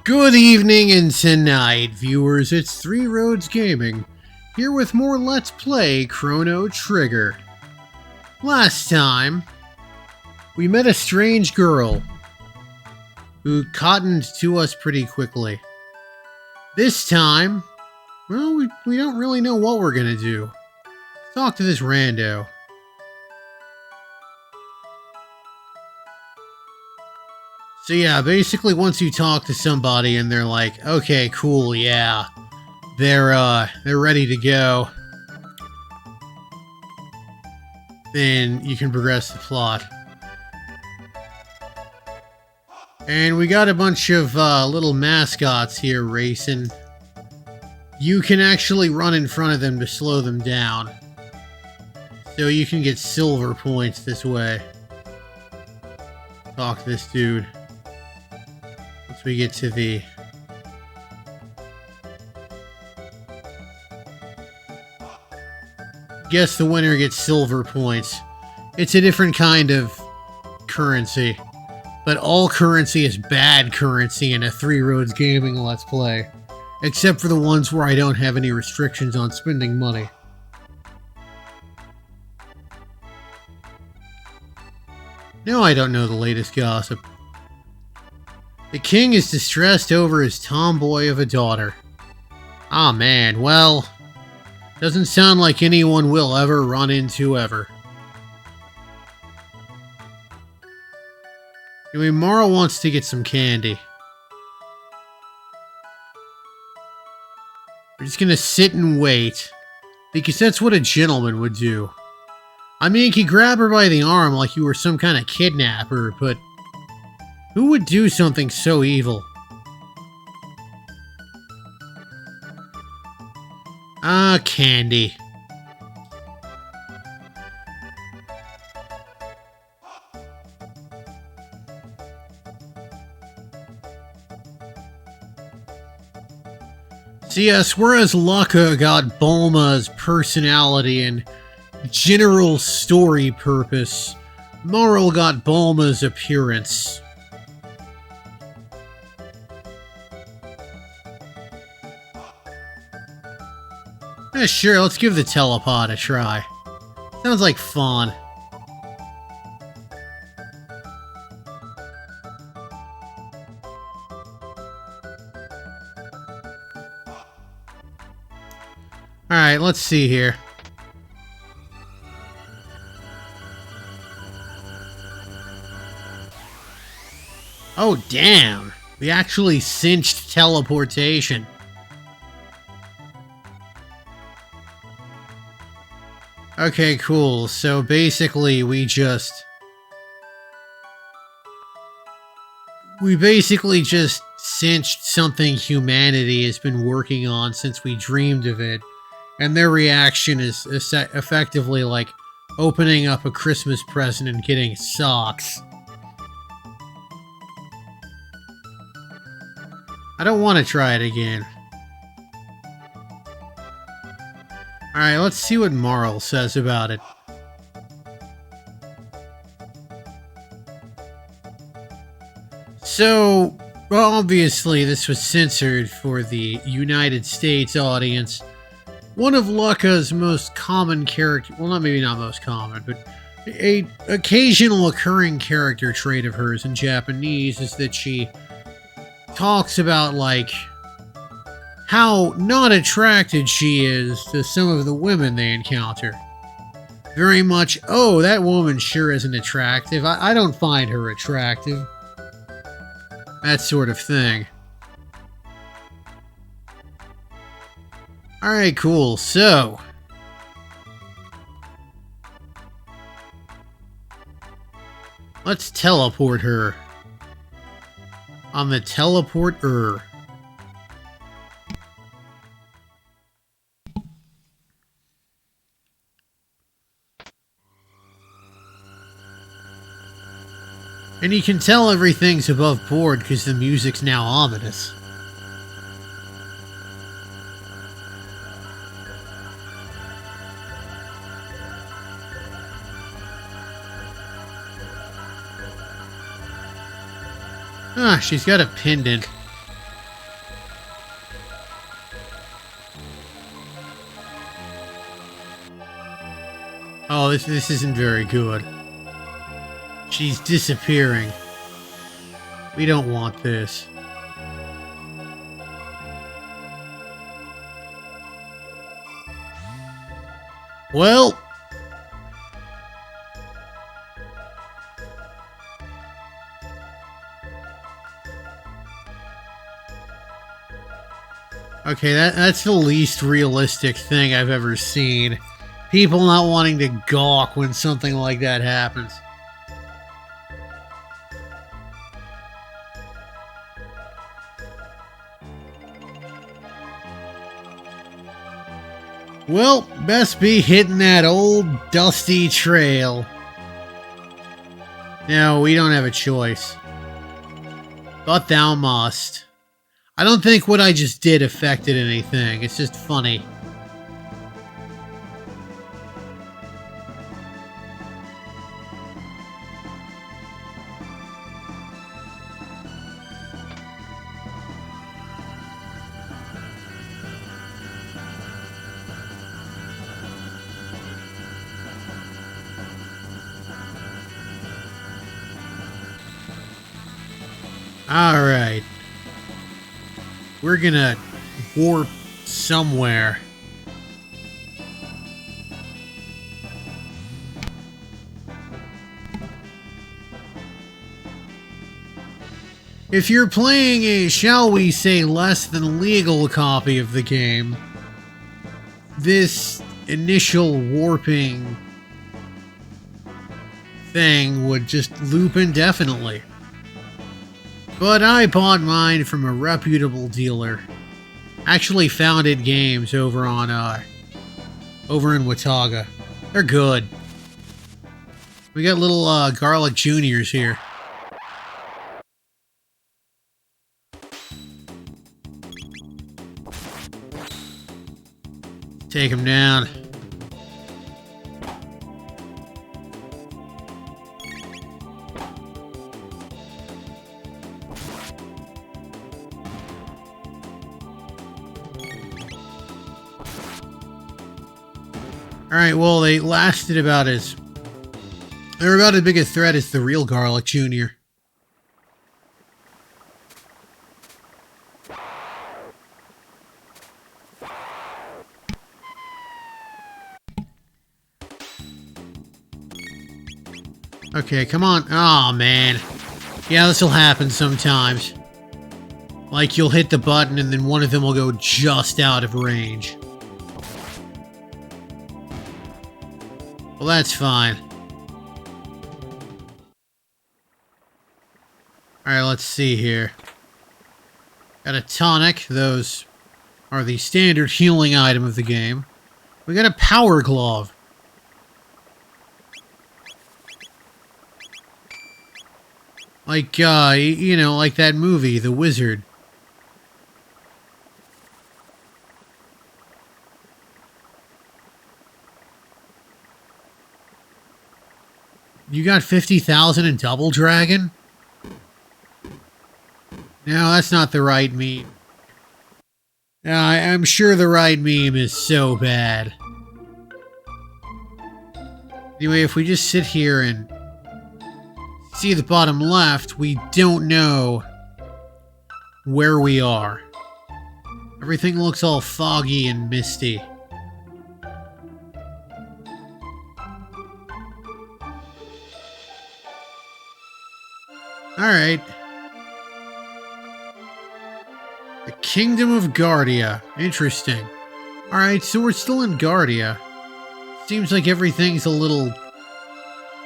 Good evening and tonight, viewers. It's Three Roads Gaming, here with more Let's Play Chrono Trigger. Last time, we met a strange girl who cottoned to us pretty quickly. This time, well, we don't really know what we're gonna do. Let's talk to this rando. So yeah, basically once you talk to somebody and they're like, okay, cool, yeah, they're ready to go, then you can progress the plot. And we got a bunch of little mascots here racing. You can actually run in front of them to slow them down. So you can get silver points this way. Talk to this dude. Once we get to the... Guess the winner gets silver points. It's a different kind of currency. But all currency is bad currency in a Three Roads Gaming Let's Play. Except for the ones where I don't have any restrictions on spending money. No, I don't know the latest gossip. The king is distressed over his tomboy of a daughter. Ah, man, well, doesn't sound like anyone will ever run into ever. Anyway, Mara wants to get some candy. We're just gonna sit and wait, because that's what a gentleman would do. I mean, you could grab her by the arm like you were some kind of kidnapper, but who would do something so evil? Ah, candy. So yes, whereas Lucca got Bulma's personality and general story purpose, Moral got Bulma's appearance. Yeah, sure, let's give the telepod a try. Sounds like fun. Alright, let's see here. Oh, damn. We actually cinched teleportation. Okay, cool. So basically, we basically just cinched something humanity has been working on since we dreamed of it. And their reaction is effectively like opening up a Christmas present and getting socks. I don't want to try it again. Alright, let's see what Marl says about it. So, well, obviously this was censored for the United States audience. One of Lucca's most common character, well, maybe not most common, but a occasional occurring character trait of hers in Japanese is that she talks about, like, how not attracted she is to some of the women they encounter. Very much, oh, that woman sure isn't attractive. I don't find her attractive. That sort of thing. Alright, cool. So, let's teleport her. On the teleporter. And you can tell everything's above board because the music's now ominous. Ah, she's got a pendant. Oh, this isn't very good. She's disappearing. We don't want this. Well... Okay, that's the least realistic thing I've ever seen. People not wanting to gawk when something like that happens. Well, best be hitting that old dusty trail. No, we don't have a choice. But thou must. I don't think what I just did affected anything. It's just funny. Alright. We're gonna warp somewhere. If you're playing a, shall we say, less than legal copy of the game, this initial warping thing would just loop indefinitely. But I bought mine from a reputable dealer. Actually founded games over on, over in Watauga. They're good. We got little, garlic juniors here. Take him down. Alright, well, they lasted about as... They were about as big a threat as the real Garlic Jr. Okay, come on. Aw, man. Yeah, this'll happen sometimes. Like, you'll hit the button and then one of them will go just out of range. Well, that's fine. Alright, let's see here. Got a tonic. Those are the standard healing item of the game. We got a power glove. Like, you know, like that movie, The Wizard. You got 50,000 in Double Dragon? No, that's not the right meme. I'm sure the right meme is so bad. Anyway, if we just sit here and see the bottom left, we don't know where we are. Everything looks all foggy and misty. Alright. The Kingdom of Guardia. Interesting. Alright, so we're still in Guardia. Seems like everything's a little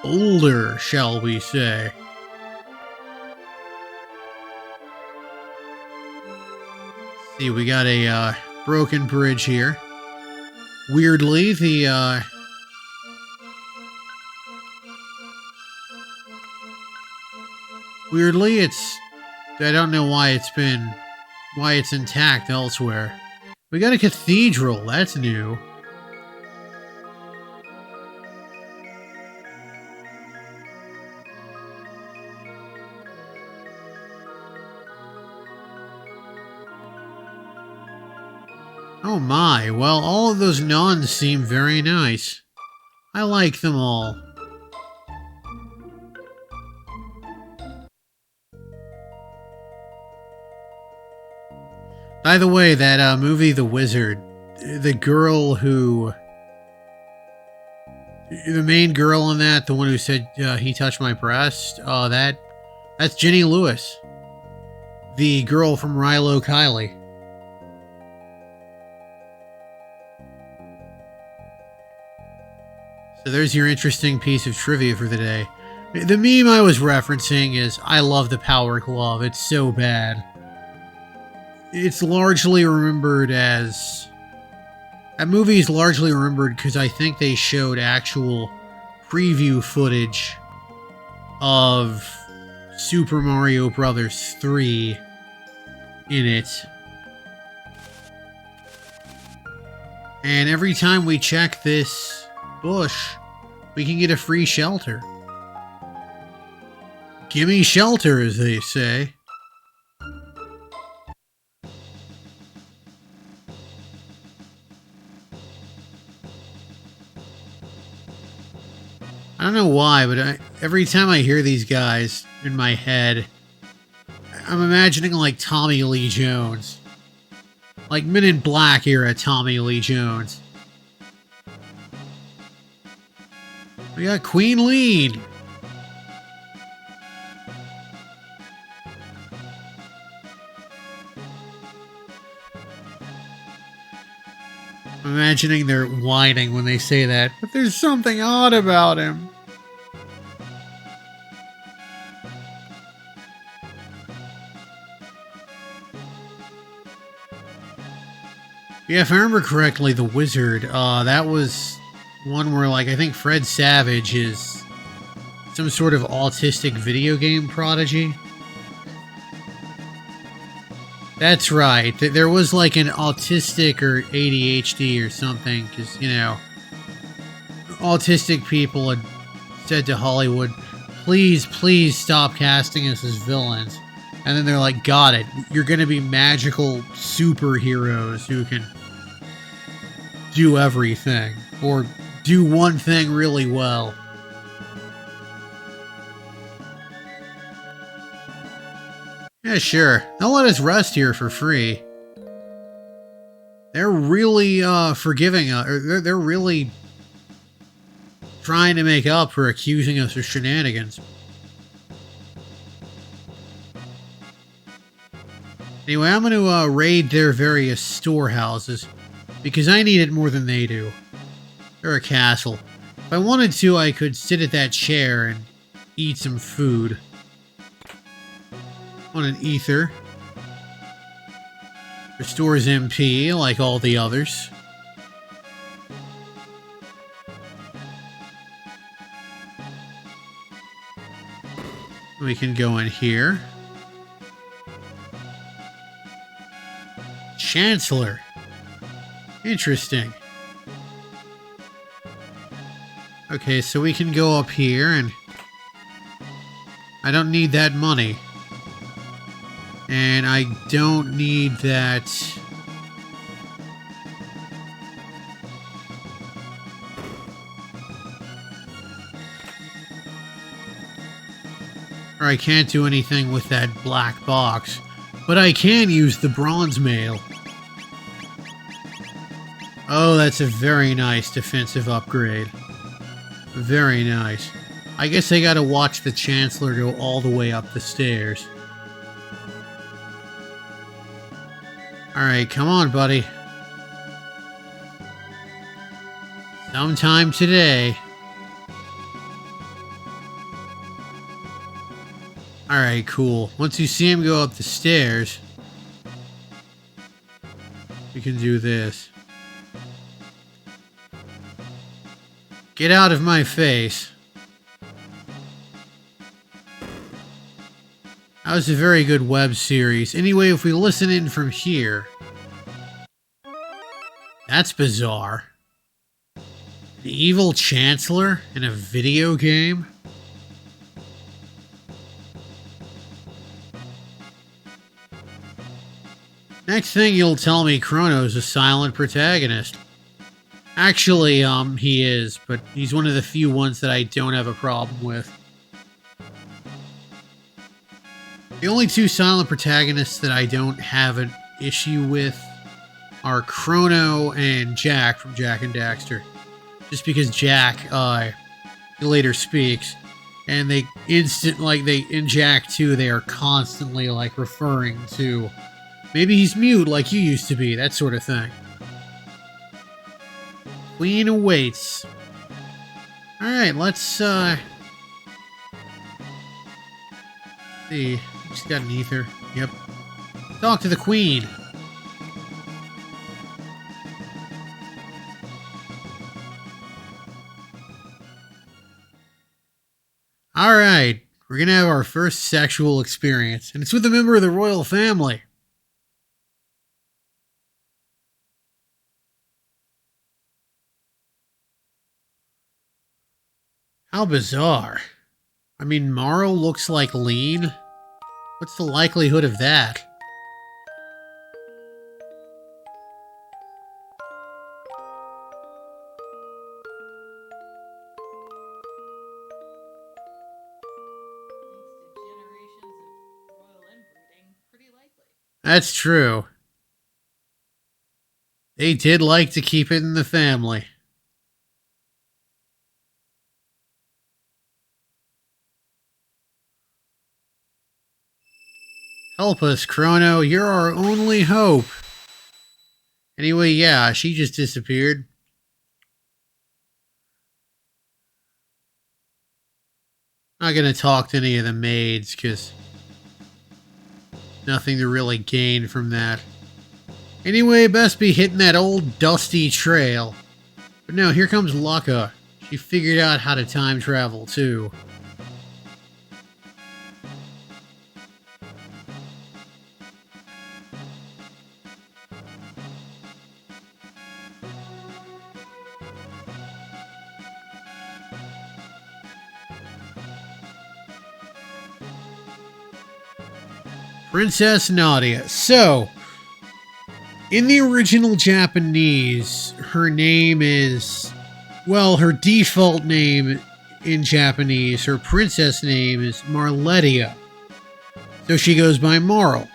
older, shall we say. See, we got a broken bridge here. Weirdly, the weirdly, I don't know why it's intact elsewhere. We got a cathedral, that's new. Oh my, well, all of those nuns seem very nice. I like them all. By the way, that movie, The Wizard, the girl who... The main girl in that, the one who said, he touched my breast, that's Jenny Lewis. The girl from Rilo Kiley. So there's your interesting piece of trivia for the day. The meme I was referencing is, I love the Power Glove, it's so bad. It's largely remembered as... That movie is largely remembered because I think they showed actual preview footage of Super Mario Bros. 3 in it. And every time we check this bush, we can get a free shelter. Gimme shelter, as they say. I don't know why, but every time I hear these guys in my head, I'm imagining like Tommy Lee Jones. Like Men in Black era Tommy Lee Jones. We got Queen Lean. I'm imagining they're whining when they say that, but there's something odd about him. Yeah, if I remember correctly, The Wizard, that was one where, like, I think Fred Savage is some sort of autistic video game prodigy. That's right. There was, like, an autistic or ADHD or something, because, you know, autistic people had said to Hollywood, please, please stop casting us as villains. And then they're like, got it. You're going to be magical superheroes who can do everything, or do one thing really well. Yeah, sure. They'll let us rest here for free. They're really forgiving us, or they're really trying to make up for accusing us of shenanigans. Anyway, I'm going to raid their various storehouses, because I need it more than they do. They're a castle. If I wanted to, I could sit at that chair and eat some food. On an ether. Restores MP, like all the others. We can go in here. Chancellor. Interesting. Okay, so we can go up here and... I don't need that money. And I don't need that... Or I can't do anything with that black box. But I can use the bronze mail. Oh, that's a very nice defensive upgrade. Very nice. I guess I gotta watch the Chancellor go all the way up the stairs. Alright, come on, buddy. Sometime today. Alright, cool. Once you see him go up the stairs, you can do this. Get out of my face. That was a very good web series. Anyway, if we listen in from here... That's bizarre. An evil Chancellor in a video game? Next thing you'll tell me Crono's a silent protagonist. Actually, he is, but he's one of the few ones that I don't have a problem with. The only two silent protagonists that I don't have an issue with are Crono and Jack from Jak and Daxter. Just because Jack, later speaks, and they in Jak 2, they are constantly, like, referring to, maybe he's mute like you used to be, that sort of thing. Queen awaits. Alright, let's, see. Just got an ether. Yep. Talk to the queen. Alright, we're gonna have our first sexual experience, and it's with a member of the royal family. How bizarre. I mean, Morrow looks like Lean. What's the likelihood of that? That's true. They did like to keep it in the family. Help us, Crono. You're our only hope. Anyway, yeah, she just disappeared. Not gonna talk to any of the maids, because nothing to really gain from that. Anyway, best be hitting that old dusty trail. But no, here comes Lucca. She figured out how to time travel, too. Princess Nadia. So, in the original Japanese, her name is, well, her default name in Japanese, her princess name is Marletia. So she goes by Marl.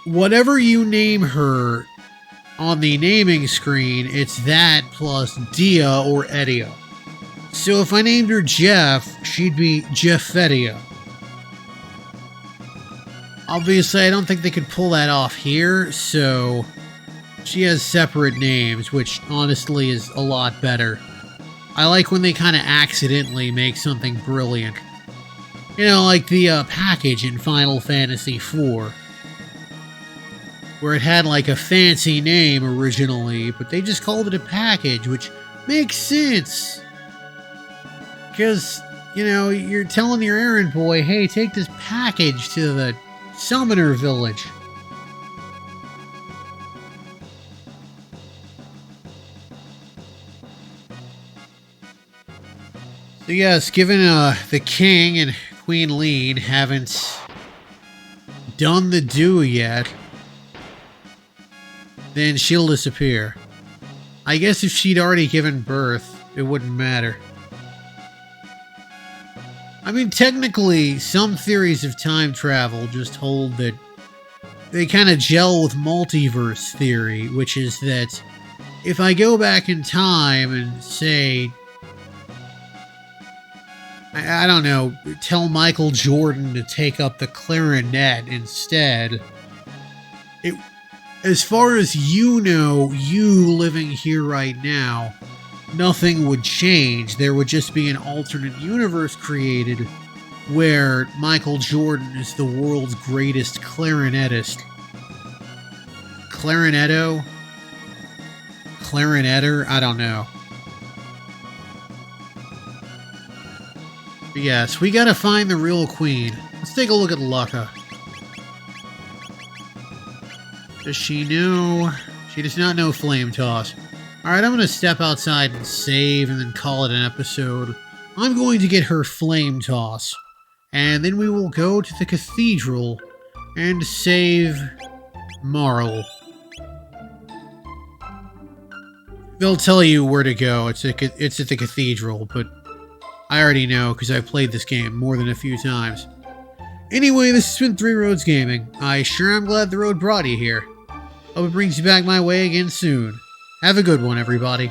Whatever you name her on the naming screen, it's that plus Dia or Edia. So if I named her Jeff, she'd be Jeffetia. Obviously, I don't think they could pull that off here, so she has separate names, which honestly is a lot better. I like when they kind of accidentally make something brilliant. You know, like the package in Final Fantasy IV, where it had like a fancy name originally, but they just called it a package, which makes sense. Because, you know, you're telling your errand boy, hey, take this package to the Summoner Village. So yes, given the king and Queen Lean haven't done the do yet, then she'll disappear. I guess if she'd already given birth, it wouldn't matter. I mean, technically, some theories of time travel just hold that they kind of gel with multiverse theory, which is that if I go back in time and say, I don't know, tell Michael Jordan to take up the clarinet instead, as far as you know, you living here right now, nothing would change. There would just be an alternate universe created where Michael Jordan is the world's greatest clarinetist. Clarinetter? I don't know. But yes, we gotta find the real queen. Let's take a look at Lucca. Does she know? She does not know Flame Toss. Alright, I'm going to step outside and save and then call it an episode. I'm going to get her Flame Toss. And then we will go to the cathedral and save Marl. They'll tell you where to go. It's at the cathedral, but I already know because I've played this game more than a few times. Anyway, this has been Three Roads Gaming. I sure am glad the road brought you here. Hope it brings you back my way again soon. Have a good one, everybody.